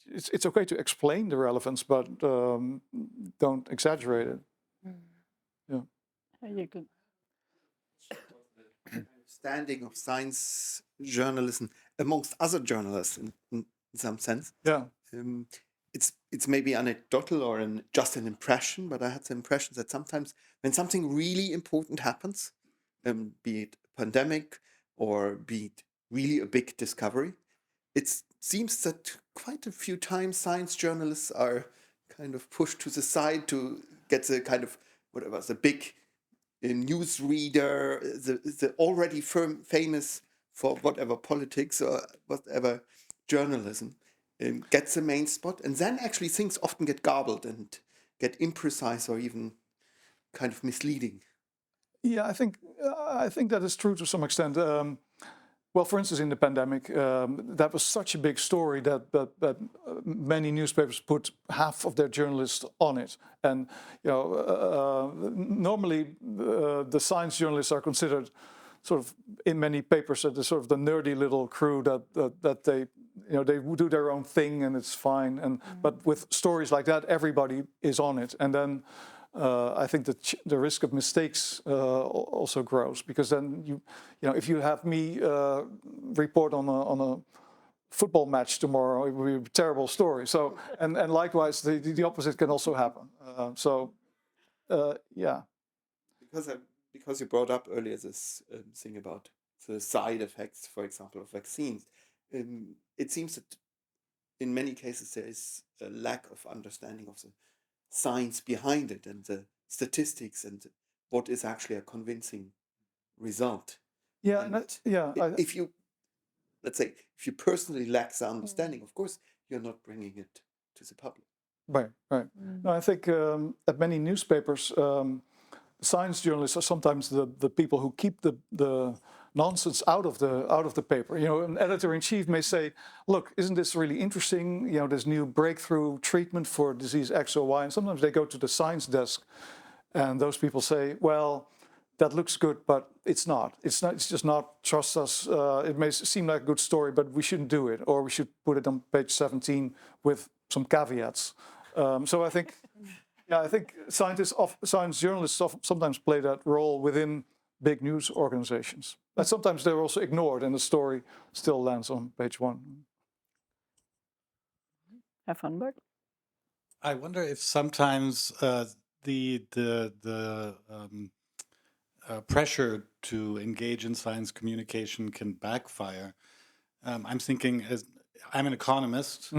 It's okay to explain the relevance, but don't exaggerate it. Yeah. You could. Standing of science journalism amongst other journalists in some sense. Yeah. It's maybe anecdotal or just an impression, but I had the impression that sometimes when something really important happens, be it a pandemic or be it really a big discovery, it seems that quite a few times science journalists are kind of pushed to the side to get the kind of whatever, the big news reader, the already famous for whatever politics or whatever journalism, gets the main spot, and then actually things often get garbled and get imprecise or even kind of misleading. Yeah, I think that is true to some extent. Well, for instance, in the pandemic, that was such a big story that many newspapers put half of their journalists on it. And normally the science journalists are considered sort of in many papers as the sort of the nerdy little crew that they they do their own thing and it's fine. And but with stories like that, everybody is on it, and then. I think that the risk of mistakes also grows, because then if you have me report on a football match tomorrow, it will be a terrible story. So and likewise the opposite can also happen. Yeah. Because you brought up earlier this thing about the side effects, for example, of vaccines, it seems that in many cases there is a lack of understanding of the science behind it and the statistics and what is actually a convincing result. Yeah, If you, let's say, if you personally lack the understanding, of course, you're not bringing it to the public. Right. No, I think at many newspapers, science journalists are sometimes the people who keep the nonsense out of the paper. An editor-in-chief may say, "Look, isn't this really interesting? This new breakthrough treatment for disease X or Y." And sometimes they go to the science desk, and those people say, "Well, that looks good, but it's not. It's just not. Trust us. It may seem like a good story, but we shouldn't do it, or we should put it on page 17 with some caveats." So I think. Yeah, I think science journalists sometimes play that role within big news organizations. But sometimes they're also ignored and the story still lands on page 1. Herr Vanberg? I wonder if sometimes the pressure to engage in science communication can backfire. I'm thinking, as I'm an economist,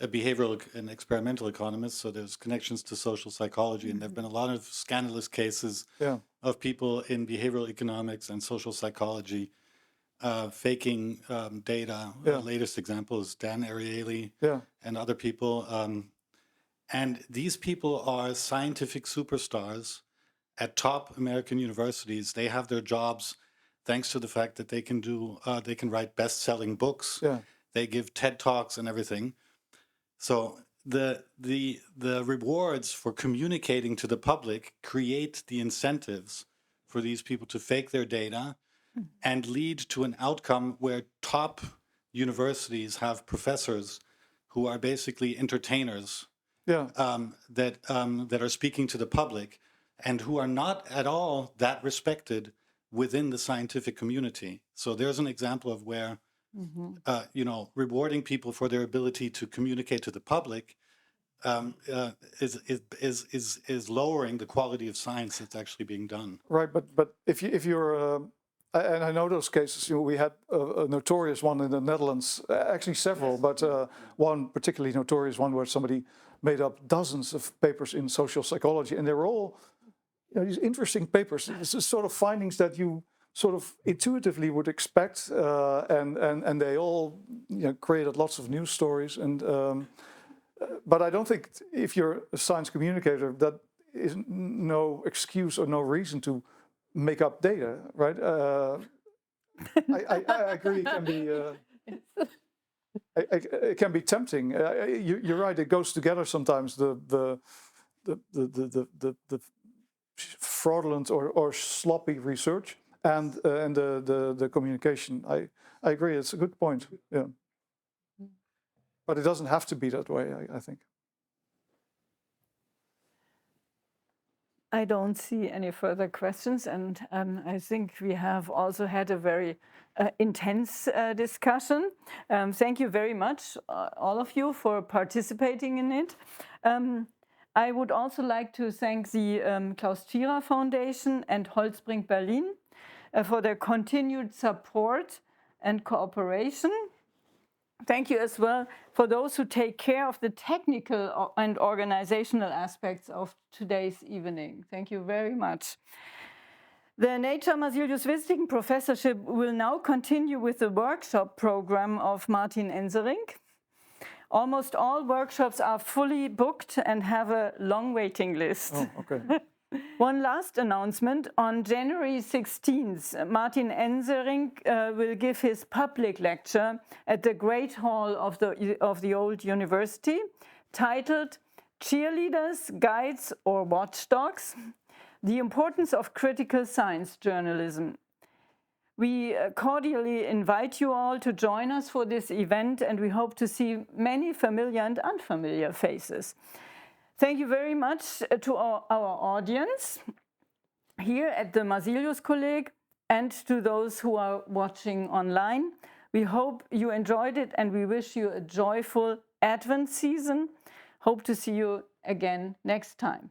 a behavioral and experimental economist, so there's connections to social psychology, and there have been a lot of scandalous cases of people in behavioral economics and social psychology faking data. The latest example is Dan Ariely and other people. And these people are scientific superstars at top American universities. They have their jobs thanks to the fact that they can write best-selling books. They give TED Talks and everything. So the rewards for communicating to the public create the incentives for these people to fake their data and lead to an outcome where top universities have professors who are basically entertainers that are speaking to the public and who are not at all that respected within the scientific community. So there's an example of where rewarding people for their ability to communicate to the public is lowering the quality of science that's actually being done. Right, but if you're and I know those cases. We had a notorious one in the Netherlands, actually several, but one particularly notorious one where somebody made up dozens of papers in social psychology, and they were all these interesting papers. It's the sort of findings that you sort of intuitively would expect, and they all created lots of news stories. And but I don't think if you're a science communicator, that is no excuse or no reason to make up data, right? I agree. It can be. It can be tempting. You're right. It goes together sometimes. The fraudulent or sloppy research and the communication. I agree. It's a good point. Yeah. But it doesn't have to be that way, I think. I don't see any further questions, and I think we have also had a very intense discussion. Thank you very much, all of you, for participating in it. I would also like to thank the Klaus Tschira Foundation and Holzbrink Berlin for their continued support and cooperation. Thank you as well for those who take care of the technical and organizational aspects of today's evening. Thank you very much. The Nature Marsilius Visiting Professorship will now continue with the workshop program of Martin Enserink. Almost all workshops are fully booked and have a long waiting list. Oh, okay. One last announcement. On January 16th, Martin Enserink will give his public lecture at the Great Hall of the Old University, titled Cheerleaders, Guides or Watchdogs, The Importance of Critical Science Journalism. We cordially invite you all to join us for this event, and we hope to see many familiar and unfamiliar faces. Thank you very much to our audience here at the Marsilius Kolleg and to those who are watching online. We hope you enjoyed it, and we wish you a joyful Advent season. Hope to see you again next time.